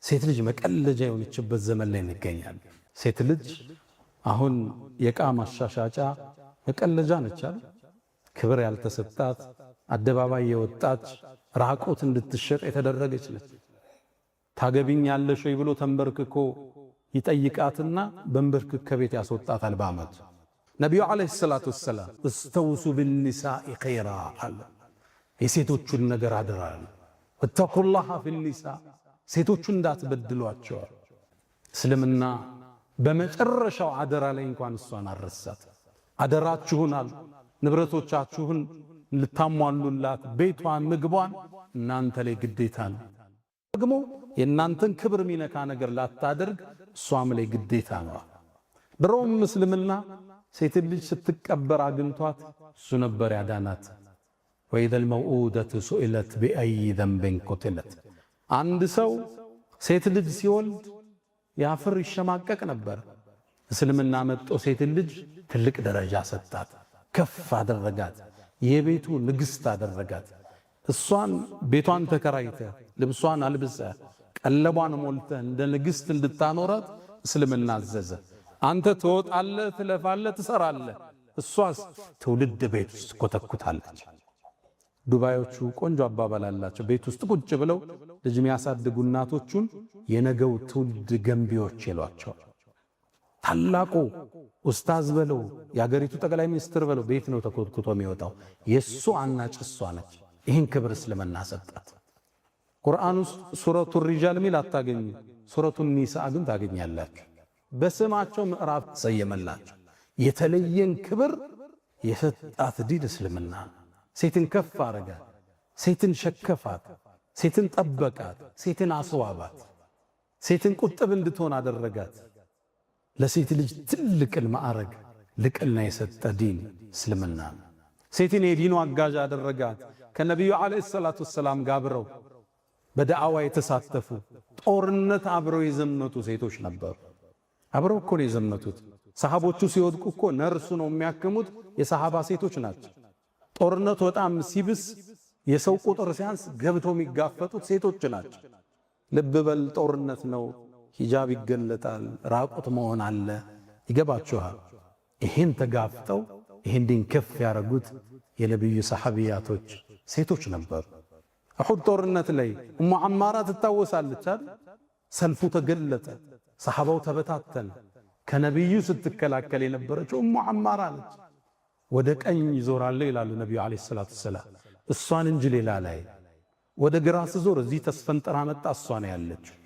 ሴት ልጅ መቀለጃ የሆነችበት ዘመን ላይ እንገኛለን። ሴት ልጅ አሁን የዕቃ ማሻሻጫ መቀለጃ ነች አይደል? ክብር ያልተሰጣት አደባባይ የወጣች ራቆት እንድትሸጥ የተደረገች ነች። ታገቢኛለሽ ወይ ብሎ ተንበርክኮ ይጠይቃትና በንበርክክ ከቤት ያስወጣታል በአመቱ። ነቢዩ ዓለይሂ ሰላቱ ወሰላም እስተውሱ ቢኒሳኢ ኸይራ አለ። የሴቶቹን ነገር አደራ አለ። ወተቁላህ ፊኒሳ ሴቶቹን እንዳትበድሏቸው። እስልምና በመጨረሻው አደራ ላይ እንኳን እሷን አረሳት። አደራችሁን አሉ ንብረቶቻችሁን ልታሟሉላት ቤቷን ምግቧን እናንተ ላይ ግዴታ ነው። ደግሞ የእናንተን ክብር ሚነካ ነገር ላታደርግ እሷም ላይ ግዴታ ነው። ድሮም እስልምና ሴት ልጅ ስትቀበር አግኝቷት እሱ ነበር ያዳናት። ወኢዘል መውኡደቱ ሱኢለት ቢአይ ዘንቢን ቁትለት። አንድ ሰው ሴት ልጅ ሲወልድ ያፍር ይሸማቀቅ ነበር። እስልምና መጥቶ ሴት ልጅ ትልቅ ደረጃ ሰጣት፣ ከፍ አደረጋት፣ የቤቱ ንግሥት አደረጋት። እሷን ቤቷን ተከራይተ ልብሷን አልብሰ ቀለቧን ሞልተ እንደ ንግሥት እንድታኖራት እስልምና አዘዘ። አንተ ትወጣለህ፣ ትለፋለህ፣ ትሰራለህ፣ እሷስ ትውልድ ቤት ውስጥ ኮተኩታለች። ዱባዮቹ ቆንጆ አባባል አላቸው። ቤት ውስጥ ቁጭ ብለው ልጅ የሚያሳድጉ እናቶቹን የነገው ትውልድ ገንቢዎች ይሏቸዋል። ታላቁ ኡስታዝ በለው የአገሪቱ ጠቅላይ ሚኒስትር በለው ቤት ነው ተኮትኩቶ የሚወጣው። የሱ አናጭ እሷ ነች። ይህን ክብር እስልምና ሰጣት። ቁርአን ውስጥ ሱረቱ ሪጃል ሚል አታገኙ፣ ሱረቱ ኒሳ ግን ታገኛላችሁ። በስማቸው ምዕራፍ ሰየመላቸው። የተለየን ክብር የሰጣት ዲን እስልምና። ሴትን ከፍ አረጋት፣ ሴትን ሸከፋት፣ ሴትን ጠበቃት፣ ሴትን አስዋባት፣ ሴትን ቁጥብ እንድትሆን አደረጋት። ለሴት ልጅ ትልቅን ማዕረግ ልቅና የሰጠ ዲን እስልምና። ሴትን የዲኑ አጋዥ አደረጋት። ከነቢዩ ዓለይሂ ሰላቱ ወሰላም ጋር አብረው በዳዕዋ የተሳተፉ ጦርነት አብረው የዘመቱ ሴቶች ነበሩ። አብረው እኮ ነው የዘመቱት። ሰሃቦቹ ሲወድቁ እኮ ነርሱ ነው የሚያክሙት የሰሃባ ሴቶች ናቸው። ጦርነቱ በጣም ሲብስ የሰው ቁጥር ሲያንስ ገብተው የሚጋፈጡት ሴቶች ናቸው። ልብ በል ጦርነት ነው፣ ሂጃብ ይገለጣል፣ ራቁት መሆን አለ። ይገባችኋል? ይሄን ተጋፍጠው ይሄን ዲን ከፍ ያረጉት የነብዩ ሰሐቢያቶች ሴቶች ነበሩ። እሑድ ጦርነት ላይ ኡሙ አማራ ትታወሳለች አይደል? ሰልፉ ተገለጠ፣ ሰሐባው ተበታተነ። ከነብዩ ስትከላከል የነበረችው ኡሙ አማራ ነች። ወደ ቀኝ ይዞራለሁ ይላሉ ነብዩ አለይሂ ሰላቱ ወሰላም፣ እሷን እንጂ ሌላ ላይ። ወደ ግራ ስዞር እዚህ ተስፈንጠራ መጣ፣ እሷ ነው ያለችው።